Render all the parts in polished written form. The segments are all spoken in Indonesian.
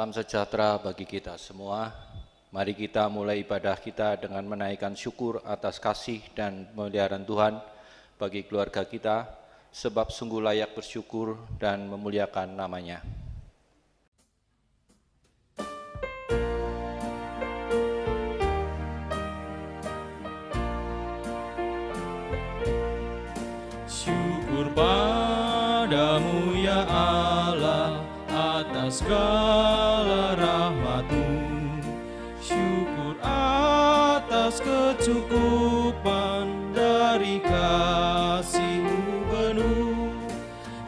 Salam sejahtera bagi kita semua. Mari kita mulai ibadah kita dengan menaikkan syukur atas kasih dan pemeliharaan Tuhan bagi keluarga kita, sebab sungguh layak bersyukur dan memuliakan namanya. Syukur padamu ya Allah atas segala rahmat-Mu. Syukur atas kecukupan dari kasih-Mu penuh.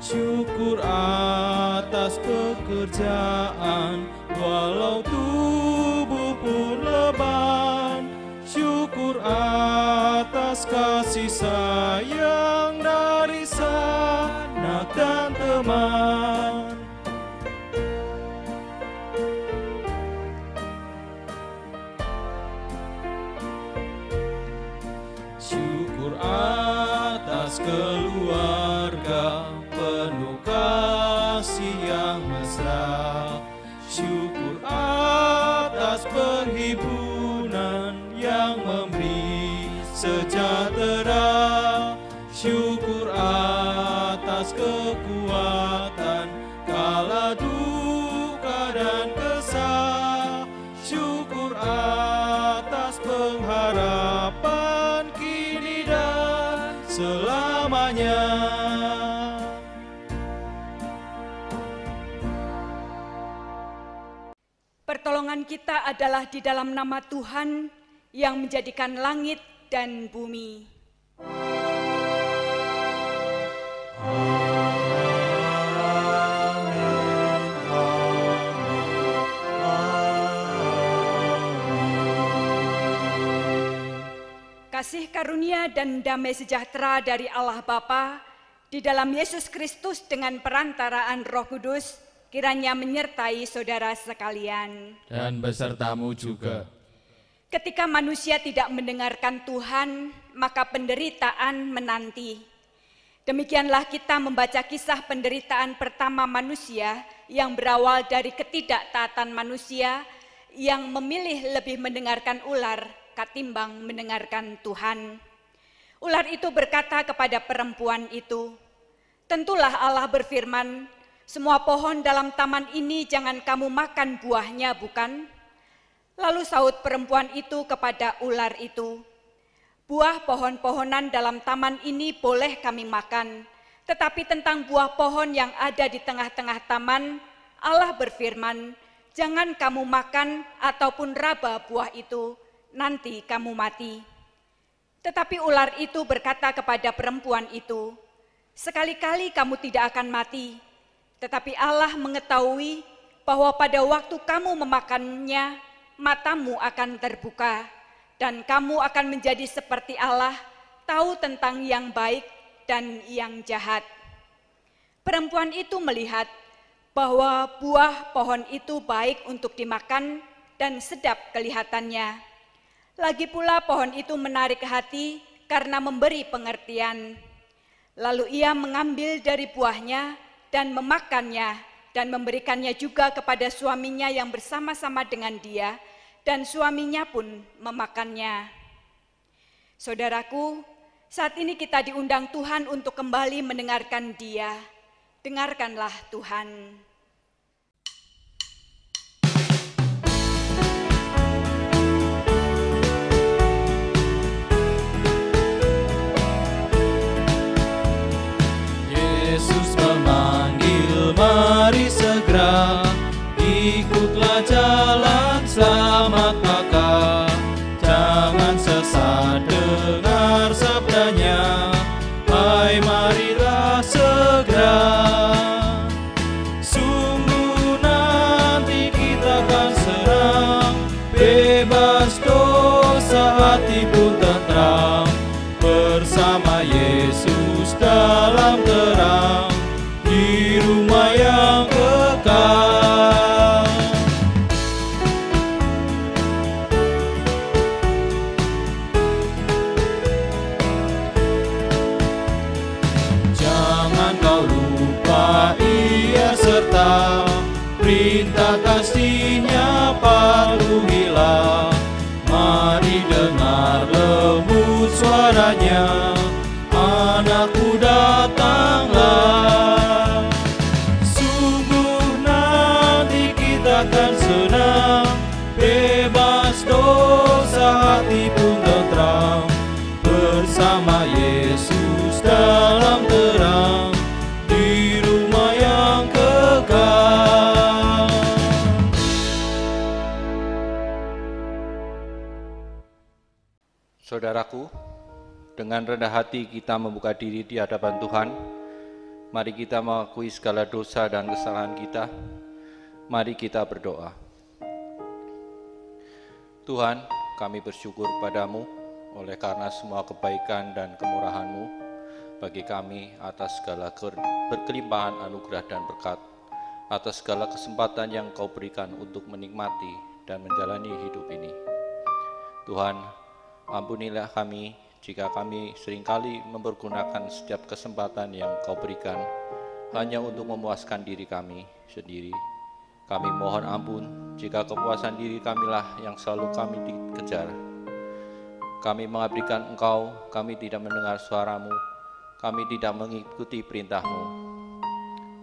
Syukur atas pekerjaan walau tubuh pun leban. Syukur atas kasih sayang dari sanak dan teman. Syukur atas keluarga penuh kasih yang mesra. Syukur atas perhimpunan yang memberi sejahtera. Syukur atas kekuatan kala duka dan kesah. Syukur atas pengharapan kini dan selamanya. Pertolongan kita adalah di dalam nama Tuhan yang menjadikan langit dan bumi. Kasih karunia dan damai sejahtera dari Allah Bapa di dalam Yesus Kristus dengan perantaraan Roh Kudus kiranya menyertai saudara sekalian. Dan besertamu juga. Ketika manusia tidak mendengarkan Tuhan, maka penderitaan menanti. Demikianlah kita membaca kisah penderitaan pertama manusia yang berawal dari ketidaktaatan manusia yang memilih lebih mendengarkan ular ketimbang mendengarkan Tuhan. Ular itu berkata kepada perempuan itu, "Tentulah Allah berfirman, semua pohon dalam taman ini jangan kamu makan buahnya, bukan?" Lalu sahut perempuan itu kepada ular itu, "Buah pohon-pohonan dalam taman ini boleh kami makan, tetapi tentang buah pohon yang ada di tengah-tengah taman, Allah berfirman, jangan kamu makan ataupun raba buah itu, nanti kamu mati." Tetapi ular itu berkata kepada perempuan itu, "Sekali-kali kamu tidak akan mati, tetapi Allah mengetahui bahwa pada waktu kamu memakannya, matamu akan terbuka, dan kamu akan menjadi seperti Allah, tahu tentang yang baik dan yang jahat." Perempuan itu melihat bahwa buah pohon itu baik untuk dimakan dan sedap kelihatannya. Lagi pula pohon itu menarik hati karena memberi pengertian. Lalu ia mengambil dari buahnya dan memakannya dan memberikannya juga kepada suaminya yang bersama-sama dengan dia, dan suaminya pun memakannya. Saudaraku, saat ini kita diundang Tuhan untuk kembali mendengarkan Dia. Dengarkanlah Tuhan. Yesus memanggil, mari segera, ikutlah jalan selamat maka. Jangan sesat dengar sabdanya, hai marilah segera. Sungguh nanti kita akan senang, bebas dosa hati pun tentram. Bersama Yesus dalam terang, di rumah yang kekal. Jangan kau lupa Ia serta perintah kasih kita kan senang, bebas dosa hati pun tentram, bersama Yesus dalam terang, di rumah yang kekal. Saudaraku, dengan rendah hati kita membuka diri di hadapan Tuhan. Mari kita mengakui segala dosa dan kesalahan kita. Mari kita berdoa. Tuhan, kami bersyukur padamu oleh karena semua kebaikan dan kemurahan-Mu bagi kami atas segala berkelimpahan anugerah dan berkat, atas segala kesempatan yang Kau berikan untuk menikmati dan menjalani hidup ini. Tuhan, ampunilah kami jika kami seringkali mempergunakan setiap kesempatan yang Kau berikan hanya untuk memuaskan diri kami sendiri. Kami mohon ampun jika kepuasan diri kamilah yang selalu kami dikejar. Kami mengabdikan Engkau, kami tidak mendengar suara-Mu, kami tidak mengikuti perintah-Mu.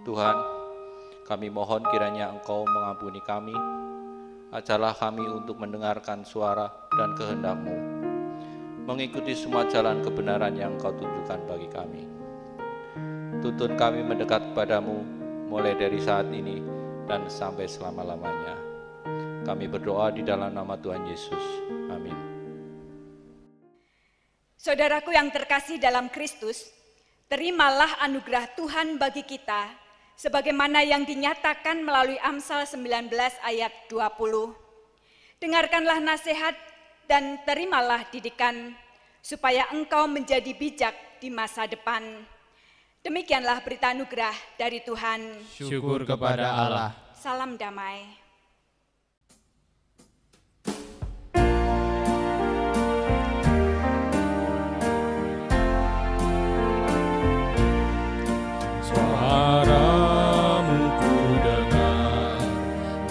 Tuhan, kami mohon kiranya Engkau mengampuni kami, ajarlah kami untuk mendengarkan suara dan kehendak-Mu, mengikuti semua jalan kebenaran yang Kau tunjukkan bagi kami. Tuntun kami mendekat kepadamu mulai dari saat ini dan sampai selama-lamanya. Kami berdoa di dalam nama Tuhan Yesus. Amin. Saudaraku yang terkasih dalam Kristus, terimalah anugerah Tuhan bagi kita, sebagaimana yang dinyatakan melalui Amsal 19 ayat 20. Dengarkanlah nasihat dan terimalah didikan, supaya engkau menjadi bijak di masa depan. Demikianlah berita anugerah dari Tuhan. Syukur kepada Allah. Salam damai. Suaramu ku dengar,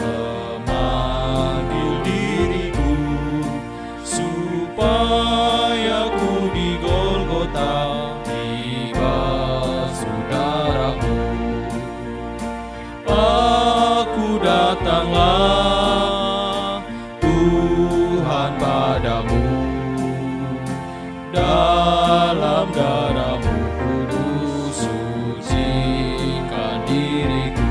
memanggil diriku, supaya ku di Golgota tiba saudaraku. Aku datanglah Tuhan padamu, dalam darah-Mu kudus sucikan diriku.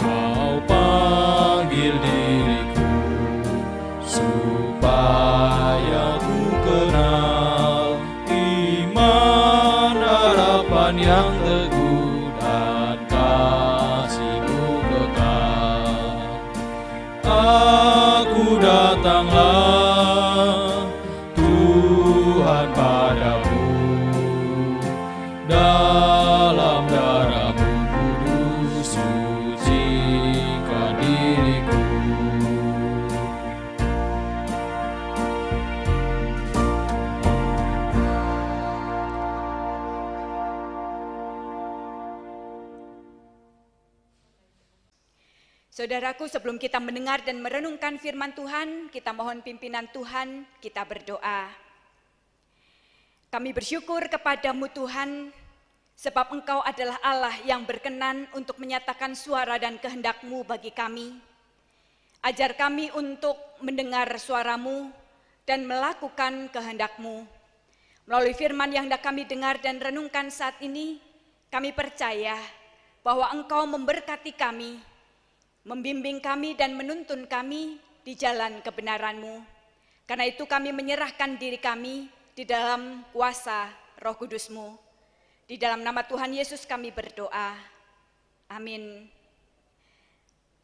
Kau panggil diriku supaya ku kenal iman harapan yang teguh dan kasih-Mu kekal. Aku datanglah Tuhan padamu, dalam darah-Mu kudus sucikan diriku. Saudaraku, sebelum kita mendengar dan merenungkan firman Tuhan, kita mohon pimpinan Tuhan, kita berdoa. Kami bersyukur kepada-Mu Tuhan, sebab Engkau adalah Allah yang berkenan untuk menyatakan suara dan kehendak-Mu bagi kami. Ajar kami untuk mendengar suara-Mu dan melakukan kehendak-Mu. Melalui firman yang hendak kami dengar dan renungkan saat ini, kami percaya bahwa Engkau memberkati kami, membimbing kami dan menuntun kami di jalan kebenaran-Mu. Karena itu kami menyerahkan diri kami di dalam kuasa Roh Kudus-Mu. Di dalam nama Tuhan Yesus kami berdoa. Amin.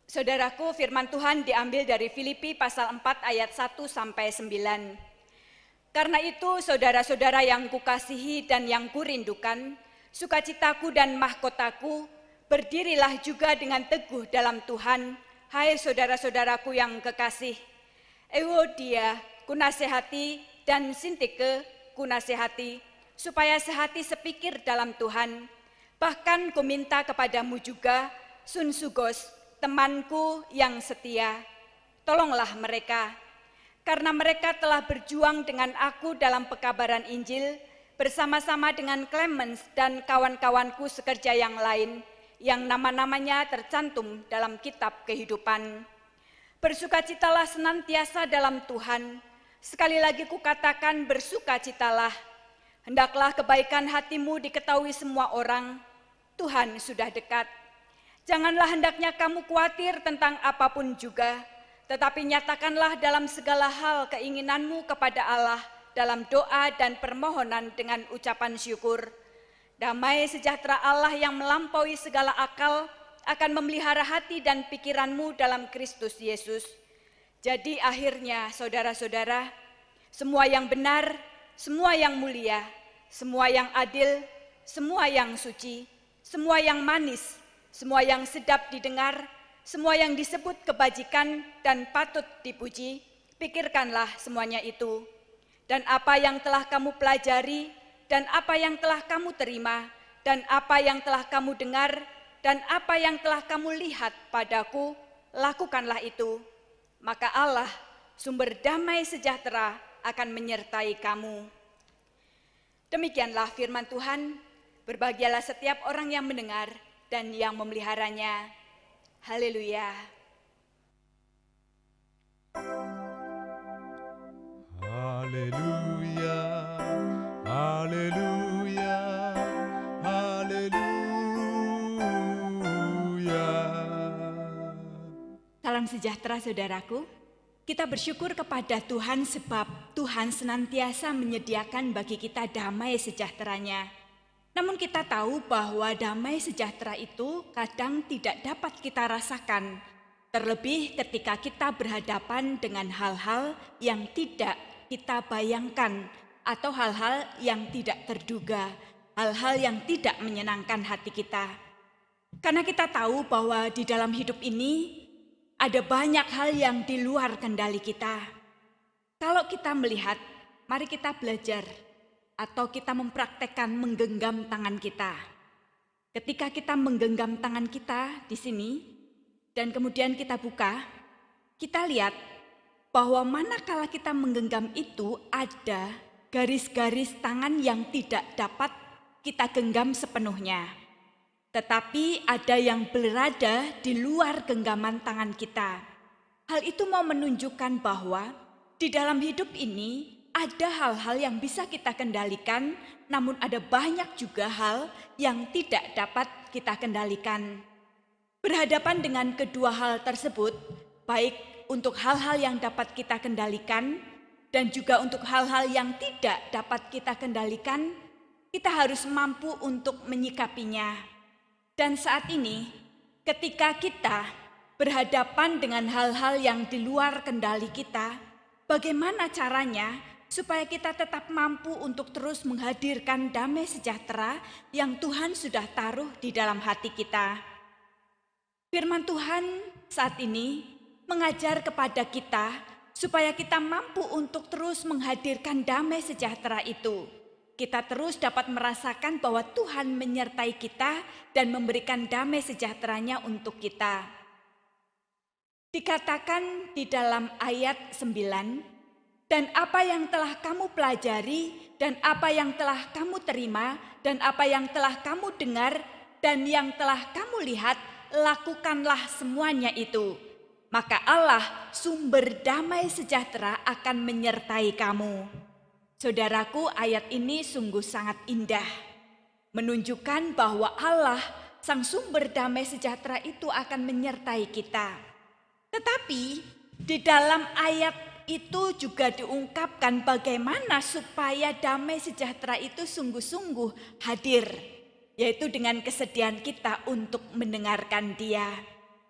Saudaraku, firman Tuhan diambil dari Filipi pasal 4 ayat 1 sampai 9. Karena itu saudara-saudara yang kukasihi dan yang kurindukan, sukacitaku dan mahkotaku, berdirilah juga dengan teguh dalam Tuhan, hai saudara-saudaraku yang kekasih. Euodia kunasehati dan Sintike kunasehati, supaya sehati sepikir dalam Tuhan. Bahkan kuminta kepadamu juga, Sunsugos, temanku yang setia. Tolonglah mereka. karena mereka telah berjuang dengan aku dalam pekabaran Injil, bersama-sama dengan Clemens dan kawan-kawanku sekerja yang lain, yang nama-namanya tercantum dalam kitab kehidupan. Bersukacitalah senantiasa dalam Tuhan. Sekali lagi kukatakan, bersukacitalah. Hendaklah kebaikan hatimu diketahui semua orang. Tuhan sudah dekat. Janganlah hendaknya kamu khawatir tentang apapun juga, tetapi nyatakanlah dalam segala hal keinginanmu kepada Allah dalam doa dan permohonan dengan ucapan syukur. Damai sejahtera Allah yang melampaui segala akal akan memelihara hati dan pikiranmu dalam Kristus Yesus. Jadi akhirnya saudara-saudara, semua yang benar, semua yang mulia, semua yang adil, semua yang suci, semua yang manis, semua yang sedap didengar, semua yang disebut kebajikan dan patut dipuji, pikirkanlah semuanya itu. Dan apa yang telah kamu pelajari, dan apa yang telah kamu terima, dan apa yang telah kamu dengar, dan apa yang telah kamu lihat padaku, lakukanlah itu. Maka Allah, sumber damai sejahtera, akan menyertai kamu. Demikianlah firman Tuhan, berbahagialah setiap orang yang mendengar dan yang memeliharanya. Haleluya. Haleluya, haleluya, haleluya. Salam sejahtera saudaraku. Kita bersyukur kepada Tuhan sebab Tuhan senantiasa menyediakan bagi kita damai sejahteranya. Namun kita tahu bahwa damai sejahtera itu kadang tidak dapat kita rasakan, terlebih ketika kita berhadapan dengan hal-hal yang tidak kita bayangkan atau hal-hal yang tidak terduga, hal-hal yang tidak menyenangkan hati kita. Karena kita tahu bahwa di dalam hidup ini ada banyak hal yang di luar kendali kita. Kalau kita melihat, mari kita belajar atau kita mempraktekkan menggenggam tangan kita. Ketika kita menggenggam tangan kita di sini dan kemudian kita buka, kita lihat bahwa manakala kita menggenggam itu ada garis-garis tangan yang tidak dapat kita genggam sepenuhnya. Tetapi ada yang berada di luar genggaman tangan kita. Hal itu mau menunjukkan bahwa di dalam hidup ini ada hal-hal yang bisa kita kendalikan, namun ada banyak juga hal yang tidak dapat kita kendalikan. Berhadapan dengan kedua hal tersebut, baik untuk hal-hal yang dapat kita kendalikan dan juga untuk hal-hal yang tidak dapat kita kendalikan, kita harus mampu untuk menyikapinya. Dan saat ini, ketika kita berhadapan dengan hal-hal yang di luar kendali kita, bagaimana caranya supaya kita tetap mampu untuk terus menghadirkan damai sejahtera yang Tuhan sudah taruh di dalam hati kita? Firman Tuhan saat ini mengajar kepada kita supaya kita mampu untuk terus menghadirkan damai sejahtera itu. Kita terus dapat merasakan bahwa Tuhan menyertai kita dan memberikan damai sejahteranya untuk kita. Dikatakan di dalam ayat 9, dan apa yang telah kamu pelajari, dan apa yang telah kamu terima, dan apa yang telah kamu dengar, dan yang telah kamu lihat, lakukanlah semuanya itu. Maka Allah, sumber damai sejahtera, akan menyertai kamu. Saudaraku, ayat ini sungguh sangat indah, menunjukkan bahwa Allah, sang sumber damai sejahtera itu akan menyertai kita. Tetapi di dalam ayat itu juga diungkapkan bagaimana supaya damai sejahtera itu sungguh-sungguh hadir, yaitu dengan kesediaan kita untuk mendengarkan Dia.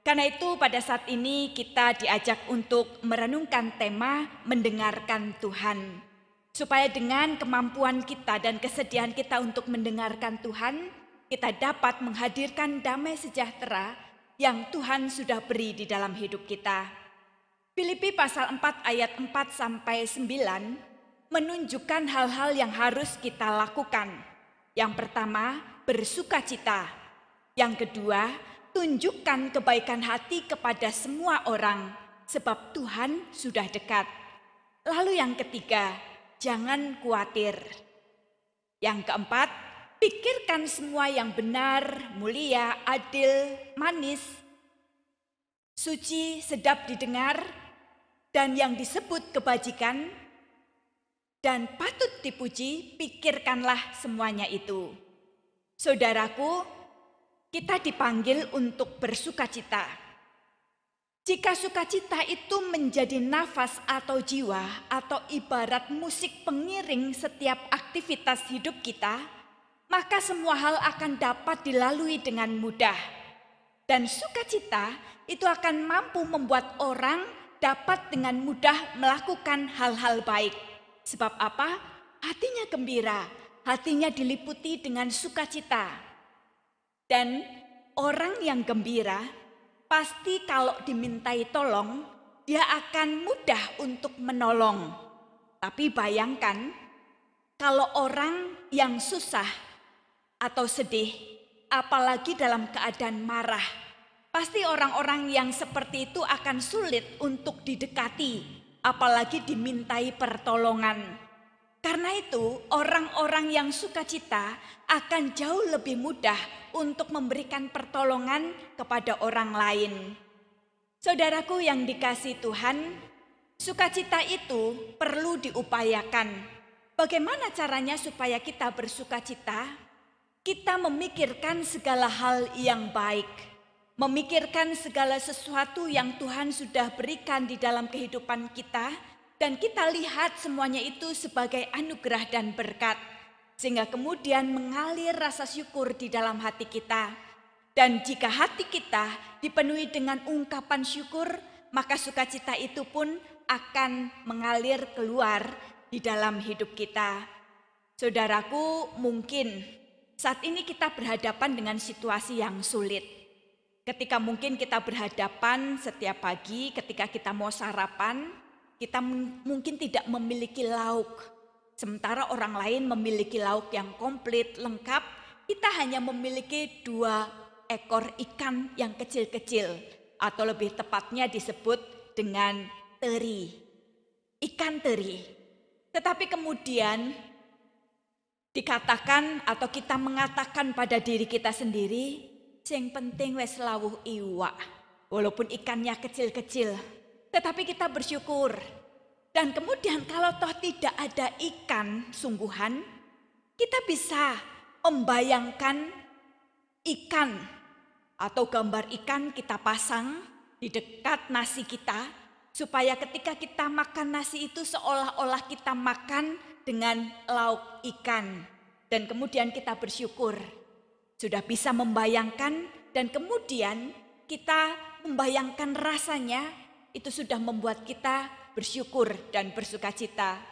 Karena itu pada saat ini kita diajak untuk merenungkan tema mendengarkan Tuhan. Supaya dengan kemampuan kita dan kesediaan kita untuk mendengarkan Tuhan, kita dapat menghadirkan damai sejahtera yang Tuhan sudah beri di dalam hidup kita. Filipi pasal 4 ayat 4-9 menunjukkan hal-hal yang harus kita lakukan. Yang pertama, bersukacita. Yang kedua, tunjukkan kebaikan hati kepada semua orang, sebab Tuhan sudah dekat. Lalu yang ketiga, jangan khawatir. Yang keempat, pikirkan semua yang benar, mulia, adil, manis, suci, sedap didengar, dan yang disebut kebajikan, dan patut dipuji, pikirkanlah semuanya itu. Saudaraku, kita dipanggil untuk bersukacita. Jika sukacita itu menjadi nafas atau jiwa, atau ibarat musik pengiring setiap aktivitas hidup kita, maka semua hal akan dapat dilalui dengan mudah. Dan sukacita itu akan mampu membuat orang dapat dengan mudah melakukan hal-hal baik. Sebab apa? Hatinya gembira, hatinya diliputi dengan sukacita. Dan orang yang gembira, pasti kalau dimintai tolong, dia akan mudah untuk menolong. Tapi bayangkan, kalau orang yang susah atau sedih, apalagi dalam keadaan marah, pasti orang-orang yang seperti itu akan sulit untuk didekati, apalagi dimintai pertolongan. Karena itu, orang-orang yang sukacita akan jauh lebih mudah untuk memberikan pertolongan kepada orang lain. Saudaraku yang dikasihi Tuhan, sukacita itu perlu diupayakan. Bagaimana caranya supaya kita bersukacita? Kita memikirkan segala hal yang baik, memikirkan segala sesuatu yang Tuhan sudah berikan di dalam kehidupan kita, dan kita lihat semuanya itu sebagai anugerah dan berkat, sehingga kemudian mengalir rasa syukur di dalam hati kita. Dan jika hati kita dipenuhi dengan ungkapan syukur, maka sukacita itu pun akan mengalir keluar di dalam hidup kita. Saudaraku, mungkin saat ini kita berhadapan dengan situasi yang sulit. Ketika mungkin kita berhadapan setiap pagi ketika kita mau sarapan, kita mungkin tidak memiliki lauk. Sementara orang lain memiliki lauk yang komplit, lengkap. Kita hanya memiliki 2 ekor ikan yang kecil-kecil. Atau lebih tepatnya disebut dengan teri. Ikan teri. Tetapi kemudian dikatakan atau kita mengatakan pada diri kita sendiri, yang penting wes lawuh iwak. Walaupun ikannya kecil-kecil. Tetapi kita bersyukur. Dan kemudian kalau toh tidak ada ikan sungguhan, kita bisa membayangkan ikan atau gambar ikan kita pasang di dekat nasi kita, supaya ketika kita makan nasi itu seolah-olah kita makan dengan lauk ikan. Dan kemudian kita bersyukur. Sudah bisa membayangkan dan kemudian kita membayangkan rasanya, itu sudah membuat kita bersyukur dan bersukacita.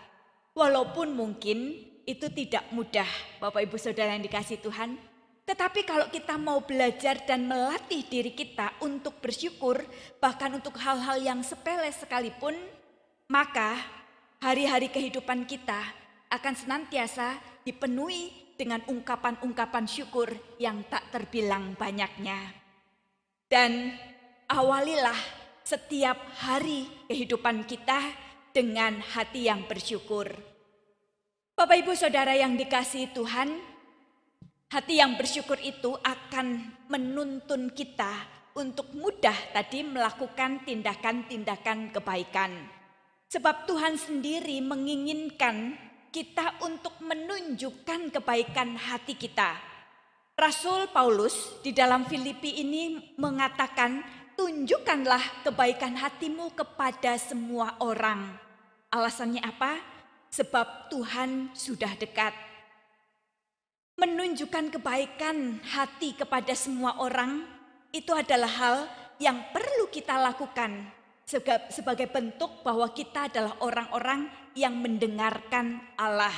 Walaupun mungkin itu tidak mudah, Bapak Ibu Saudara yang dikasihi Tuhan. Tetapi kalau kita mau belajar dan melatih diri kita untuk bersyukur, bahkan untuk hal-hal yang sepele sekalipun, maka hari-hari kehidupan kita akan senantiasa dipenuhi dengan ungkapan-ungkapan syukur yang tak terbilang banyaknya. Dan awalilah setiap hari kehidupan kita dengan hati yang bersyukur. Bapak Ibu Saudara yang dikasihi Tuhan, hati yang bersyukur itu akan menuntun kita untuk mudah tadi melakukan tindakan-tindakan kebaikan. Sebab Tuhan sendiri menginginkan kita untuk menunjukkan kebaikan hati kita. Rasul Paulus di dalam Filipi ini mengatakan, tunjukkanlah kebaikan hatimu kepada semua orang. Alasannya apa? Sebab Tuhan sudah dekat. Menunjukkan kebaikan hati kepada semua orang, itu adalah hal yang perlu kita lakukan sebagai bentuk bahwa kita adalah orang-orang yang mendengarkan Allah.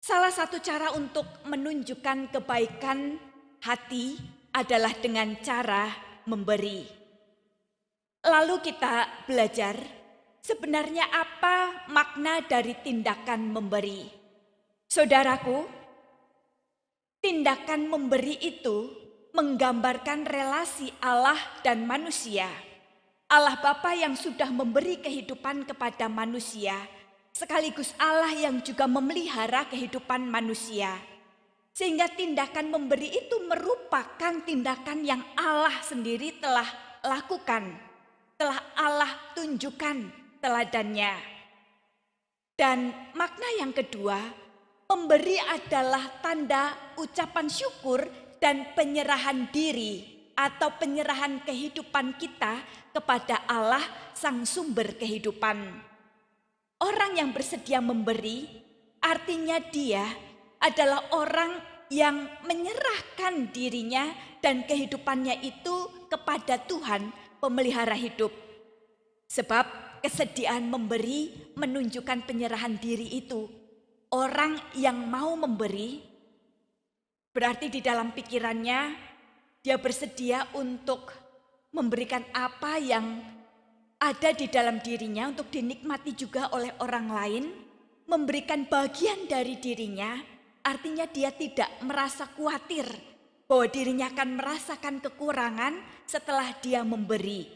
Salah satu cara untuk menunjukkan kebaikan hati adalah dengan cara memberi. Lalu kita belajar sebenarnya apa makna dari tindakan memberi. Saudaraku, tindakan memberi itu menggambarkan relasi Allah dan manusia. Allah Bapa yang sudah memberi kehidupan kepada manusia, sekaligus Allah yang juga memelihara kehidupan manusia. Sehingga tindakan memberi itu merupakan tindakan yang Allah sendiri telah lakukan, telah Allah tunjukkan teladannya. Dan makna yang kedua, memberi adalah tanda ucapan syukur dan penyerahan diri atau penyerahan kehidupan kita kepada Allah sang sumber kehidupan. Orang yang bersedia memberi artinya dia adalah orang yang menyerahkan dirinya dan kehidupannya itu kepada Tuhan pemelihara hidup. Sebab kesediaan memberi menunjukkan penyerahan diri itu. Orang yang mau memberi berarti di dalam pikirannya dia bersedia untuk memberikan apa yang ada di dalam dirinya untuk dinikmati juga oleh orang lain, memberikan bagian dari dirinya, artinya dia tidak merasa khawatir bahwa dirinya akan merasakan kekurangan setelah dia memberi.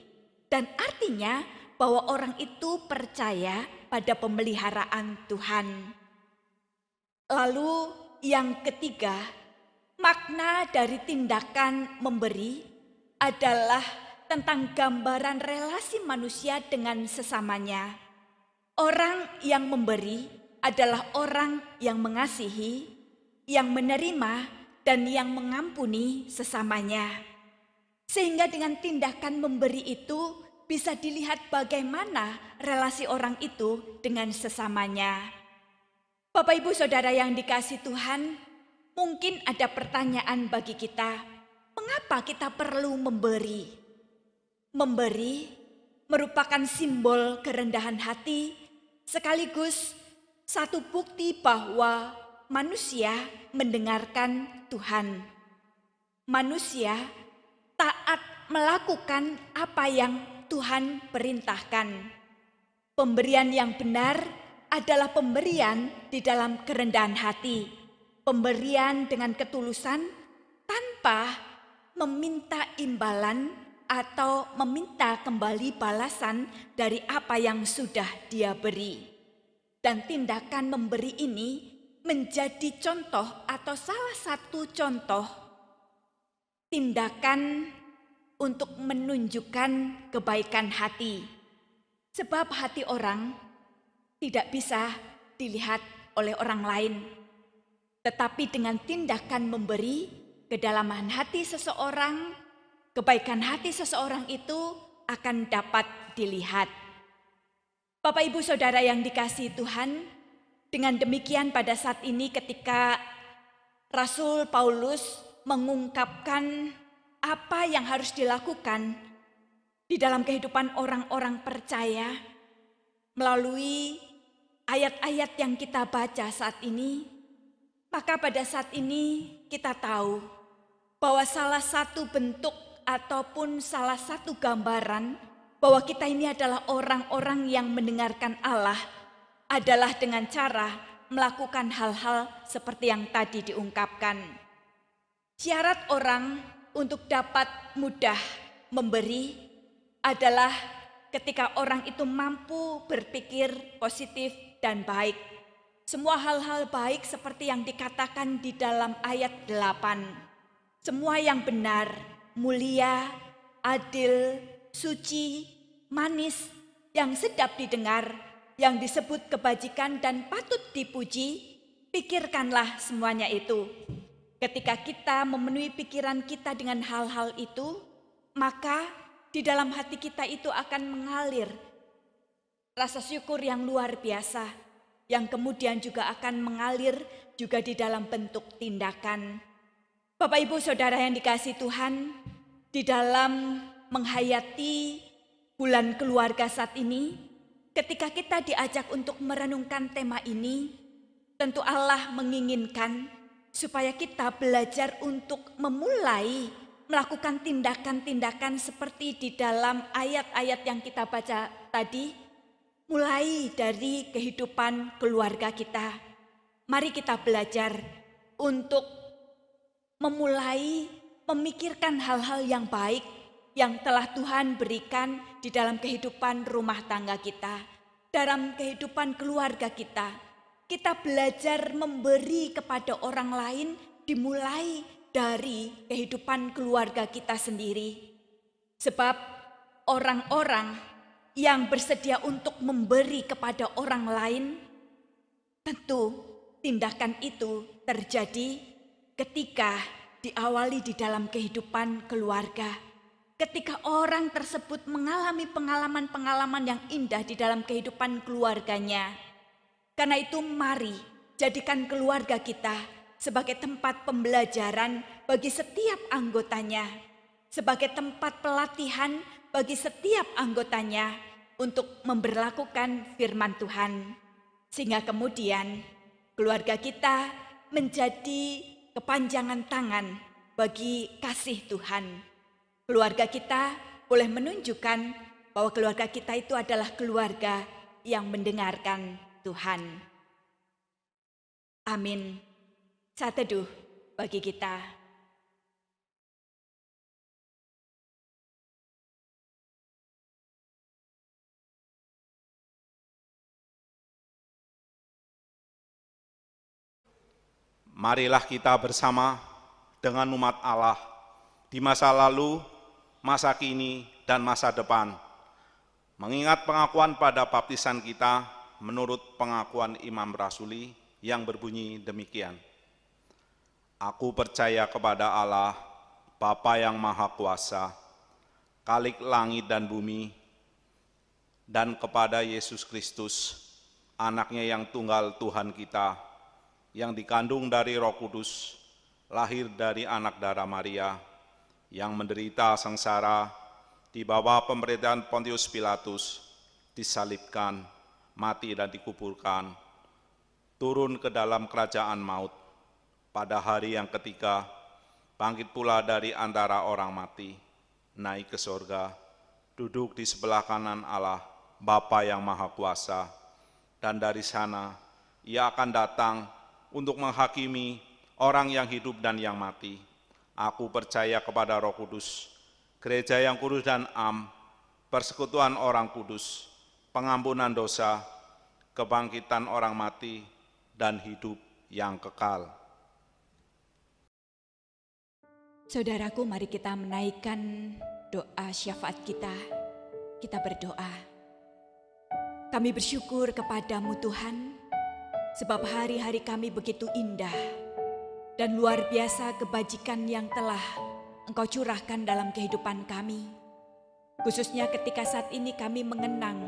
Dan artinya bahwa orang itu percaya pada pemeliharaan Tuhan. Lalu yang ketiga, makna dari tindakan memberi adalah tentang gambaran relasi manusia dengan sesamanya. Orang yang memberi adalah orang yang mengasihi, yang menerima, dan yang mengampuni sesamanya. Sehingga dengan tindakan memberi itu bisa dilihat bagaimana relasi orang itu dengan sesamanya. Bapak Ibu Saudara yang dikasihi Tuhan, mungkin ada pertanyaan bagi kita, mengapa kita perlu memberi? Memberi merupakan simbol kerendahan hati, sekaligus satu bukti bahwa manusia mendengarkan Tuhan. Manusia taat melakukan apa yang Tuhan perintahkan. Pemberian yang benar adalah pemberian di dalam kerendahan hati. Pemberian dengan ketulusan tanpa meminta imbalan atau meminta kembali balasan dari apa yang sudah dia beri. Dan tindakan memberi ini menjadi contoh atau salah satu contoh tindakan untuk menunjukkan kebaikan hati. Sebab hati orang tidak bisa dilihat oleh orang lain. Tetapi dengan tindakan memberi, kedalaman hati seseorang, kebaikan hati seseorang itu akan dapat dilihat. Bapak Ibu Saudara yang dikasihi Tuhan, dengan demikian pada saat ini ketika Rasul Paulus mengungkapkan apa yang harus dilakukan di dalam kehidupan orang-orang percaya melalui ayat-ayat yang kita baca saat ini, maka pada saat ini kita tahu bahwa salah satu bentuk ataupun salah satu gambaran bahwa kita ini adalah orang-orang yang mendengarkan Allah adalah dengan cara melakukan hal-hal seperti yang tadi diungkapkan. Syarat orang untuk dapat mudah memberi adalah ketika orang itu mampu berpikir positif dan baik. Semua hal-hal baik seperti yang dikatakan di dalam ayat 8. Semua yang benar, mulia, adil, suci, manis, yang sedap didengar, yang disebut kebajikan dan patut dipuji, pikirkanlah semuanya itu. Ketika kita memenuhi pikiran kita dengan hal-hal itu, maka di dalam hati kita itu akan mengalir rasa syukur yang luar biasa, yang kemudian juga akan mengalir juga di dalam bentuk tindakan. Bapak Ibu Saudara yang dikasihi Tuhan, di dalam menghayati bulan keluarga saat ini, ketika kita diajak untuk merenungkan tema ini, tentu Allah menginginkan supaya kita belajar untuk memulai melakukan tindakan-tindakan seperti di dalam ayat-ayat yang kita baca tadi, mulai dari kehidupan keluarga kita. Mari kita belajar untuk memulai memikirkan hal-hal yang baik yang telah Tuhan berikan di dalam kehidupan rumah tangga kita, dalam kehidupan keluarga kita. Kita belajar memberi kepada orang lain dimulai dari kehidupan keluarga kita sendiri. Sebab orang-orang yang bersedia untuk memberi kepada orang lain, tentu tindakan itu terjadi ketika diawali di dalam kehidupan keluarga. Ketika orang tersebut mengalami pengalaman-pengalaman yang indah di dalam kehidupan keluarganya. Karena itu mari jadikan keluarga kita sebagai tempat pembelajaran bagi setiap anggotanya, sebagai tempat pelatihan bagi setiap anggotanya untuk memberlakukan firman Tuhan. Sehingga kemudian keluarga kita menjadi kepanjangan tangan bagi kasih Tuhan. Keluarga kita boleh menunjukkan bahwa keluarga kita itu adalah keluarga yang mendengarkan Tuhan. Amin. Saat teduh bagi kita. Marilah kita bersama dengan umat Allah di masa lalu, masa kini, dan masa depan, mengingat pengakuan pada baptisan kita menurut pengakuan Imam Rasuli yang berbunyi demikian. Aku percaya kepada Allah, Bapa yang Maha Kuasa, Khalik langit dan bumi, dan kepada Yesus Kristus, Anaknya yang tunggal Tuhan kita, yang dikandung dari Roh Kudus, lahir dari anak darah Maria, yang menderita sengsara di bawah pemerintahan Pontius Pilatus, disalibkan, mati dan dikuburkan, turun ke dalam kerajaan maut, pada hari yang ketiga, bangkit pula dari antara orang mati, naik ke sorga, duduk di sebelah kanan Allah, Bapa yang Maha Kuasa, dan dari sana Ia akan datang untuk menghakimi orang yang hidup dan yang mati. Aku percaya kepada Roh Kudus, gereja yang kudus dan am, persekutuan orang kudus, pengampunan dosa, kebangkitan orang mati, dan hidup yang kekal. Saudaraku, mari kita menaikkan doa syafaat kita. Kita berdoa. Kami bersyukur kepadamu Tuhan, sebab hari-hari kami begitu indah dan luar biasa kebajikan yang telah Engkau curahkan dalam kehidupan kami. Khususnya ketika saat ini kami mengenang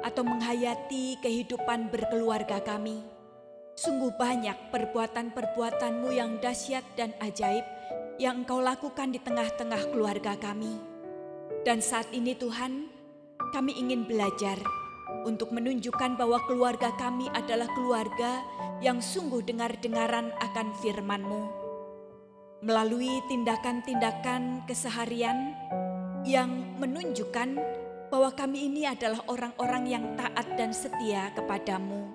atau menghayati kehidupan berkeluarga kami. Sungguh banyak perbuatan-perbuatan-Mu yang dahsyat dan ajaib yang Engkau lakukan di tengah-tengah keluarga kami. Dan saat ini Tuhan, kami ingin belajar untuk menunjukkan bahwa keluarga kami adalah keluarga yang sungguh dengar-dengaran akan firman-Mu. Melalui tindakan-tindakan keseharian yang menunjukkan bahwa kami ini adalah orang-orang yang taat dan setia kepadamu.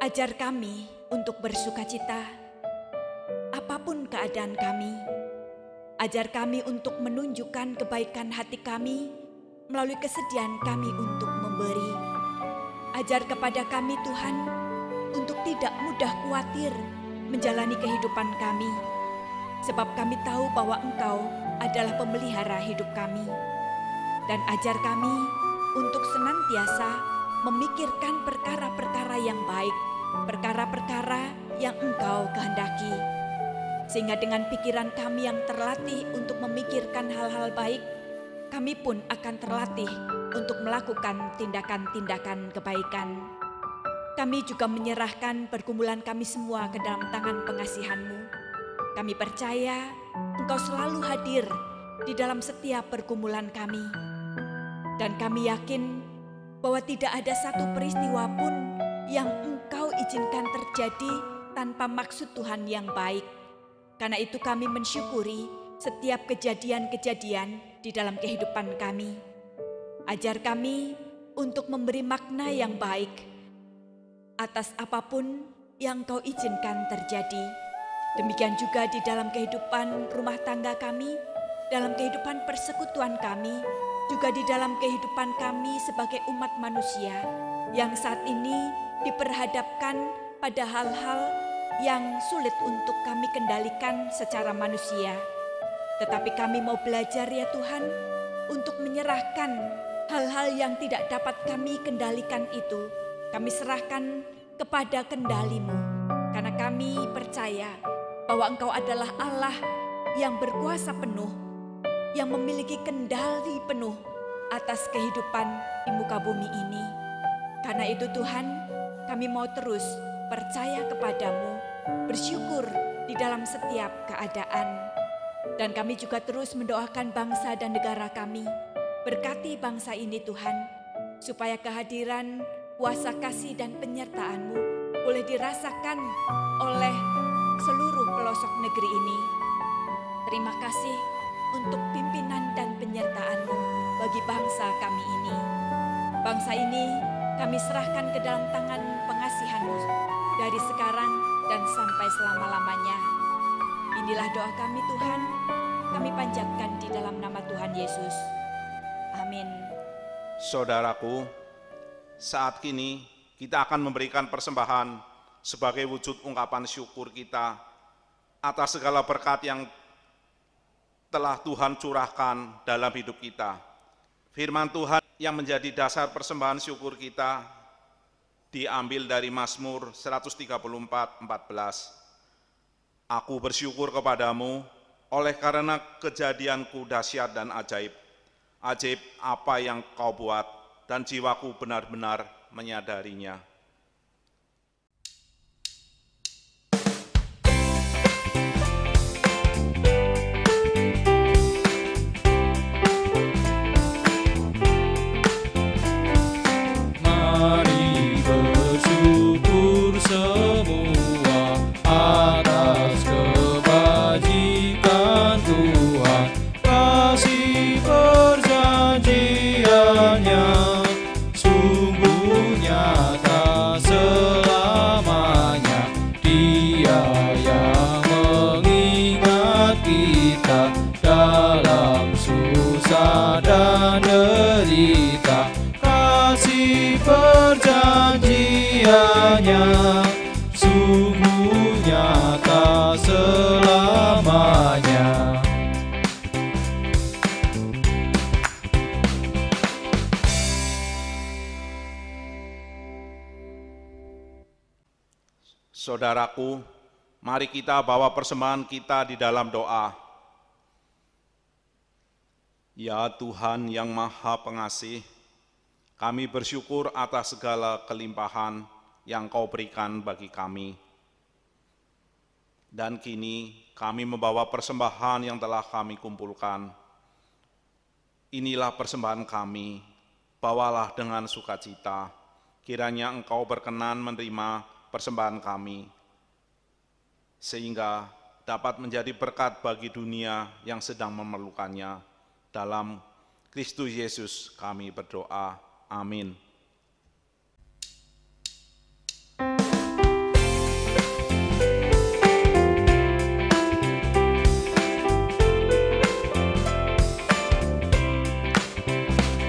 Ajar kami untuk bersukacita, apapun keadaan kami. Ajar kami untuk menunjukkan kebaikan hati kami melalui kesediaan kami untuk memberi. Ajar kepada kami Tuhan untuk tidak mudah khawatir menjalani kehidupan kami, sebab kami tahu bahwa Engkau adalah pemelihara hidup kami. Dan ajar kami untuk senantiasa memikirkan perkara-perkara yang baik, perkara-perkara yang Engkau kehendaki. Sehingga dengan pikiran kami yang terlatih untuk memikirkan hal-hal baik, kami pun akan terlatih untuk melakukan tindakan-tindakan kebaikan. Kami juga menyerahkan pergumulan kami semua ke dalam tangan pengasihan-Mu. Kami percaya Engkau selalu hadir di dalam setiap pergumulan kami. Dan kami yakin bahwa tidak ada satu peristiwa pun yang Engkau izinkan terjadi tanpa maksud Tuhan yang baik. Karena itu kami mensyukuri setiap kejadian-kejadian di dalam kehidupan kami. Ajar kami untuk memberi makna yang baik atas apapun yang Engkau izinkan terjadi. Demikian juga di dalam kehidupan rumah tangga kami, dalam kehidupan persekutuan kami, juga di dalam kehidupan kami sebagai umat manusia yang saat ini diperhadapkan pada hal-hal yang sulit untuk kami kendalikan secara manusia. Tetapi kami mau belajar ya Tuhan, untuk menyerahkan hal-hal yang tidak dapat kami kendalikan itu, kami serahkan kepada kendali-Mu. Karena kami percaya bahwa Engkau adalah Allah yang berkuasa penuh, yang memiliki kendali penuh atas kehidupan di muka bumi ini. Karena itu Tuhan, kami mau terus percaya kepadamu, bersyukur di dalam setiap keadaan. Dan kami juga terus mendoakan bangsa dan negara kami. Berkati bangsa ini Tuhan, supaya kehadiran, kuasa kasih dan penyertaan-Mu boleh dirasakan oleh seluruh pelosok negeri ini. Terima kasih untuk pimpinan dan penyertaan-Mu bagi bangsa kami ini. Bangsa ini kami serahkan ke dalam tangan pengasihan-Mu dari sekarang dan sampai selama-lamanya. Inilah doa kami Tuhan, kami panjatkan di dalam nama Tuhan Yesus. Amin. Saudaraku, saat kini kita akan memberikan persembahan sebagai wujud ungkapan syukur kita atas segala berkat yang telah Tuhan curahkan dalam hidup kita. Firman Tuhan yang menjadi dasar persembahan syukur kita diambil dari Mazmur 134:14. Aku bersyukur kepadamu oleh karena kejadianku dahsyat dan ajaib. Ajaib apa yang kau buat dan jiwaku benar-benar menyadarinya. Mari bersyukur semua atas kebajikan Tuhan, kasih perjanjiannya sungguh nyata selamanya. Dia yang mengingat kita dalam susah dan derita, kasih perjanjiannya sungguh nyata selamanya. Saudaraku, mari kita bawa persembahan kita di dalam doa. Ya Tuhan yang Maha Pengasih, kami bersyukur atas segala kelimpahan yang Kau berikan bagi kami. Dan kini kami membawa persembahan yang telah kami kumpulkan. Inilah persembahan kami, bawalah dengan sukacita. Kiranya Engkau berkenan menerima persembahan kami, sehingga dapat menjadi berkat bagi dunia yang sedang memerlukannya. Dalam Kristus Yesus kami berdoa. Amin.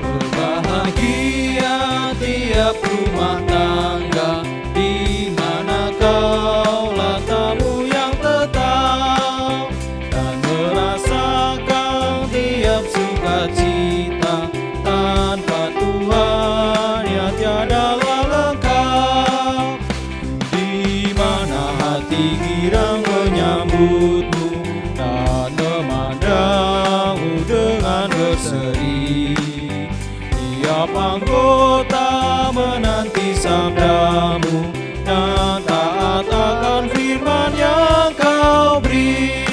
Berbahagia tiap rumah tangga, di mana kaulah tamu yang tetap, dan merasakan tiap sukacita. Tanpa Tuhan ya tiadalah lengkap. Di mana hati girang menyambutmu dan memandangmu dengan berseri. Tiap anggota menanti sabdamu dan taat akan firman yang kau beri.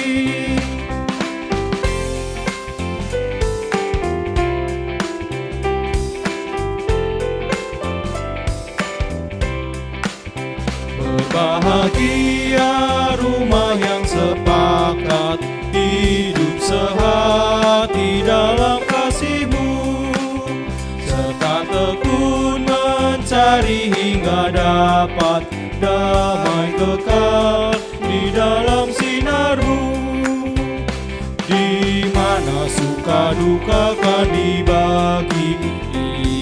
Berbahagia rumah yang sepakat, hidup sehati dalam kasih-Mu, serta tekun mencari hingga dapat damai kekal di dalam sinar-Mu. Di mana suka duka kan dibagi,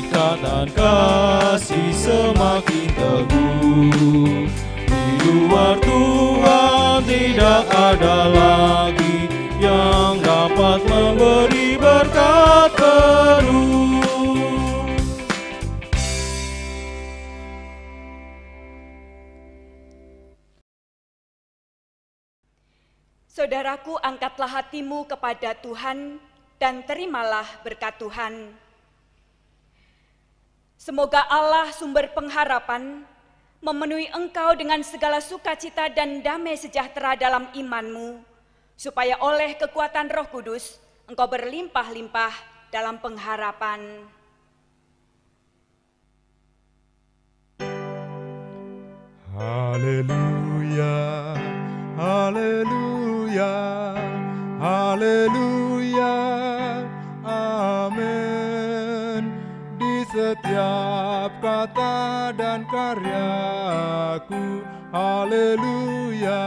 ikatan kasih semakin teguh. Di luar Tuhan tidak ada lagi yang dapat memberi berkat penuh. Saudaraku, angkatlah hatimu kepada Tuhan dan terimalah berkat Tuhan. Semoga Allah sumber pengharapan memenuhi engkau dengan segala sukacita dan damai sejahtera dalam imanmu, supaya oleh kekuatan Roh Kudus engkau berlimpah-limpah dalam pengharapan. Haleluya, haleluya, haleluya, amin. Di setiap kata dan karyaku, haleluya,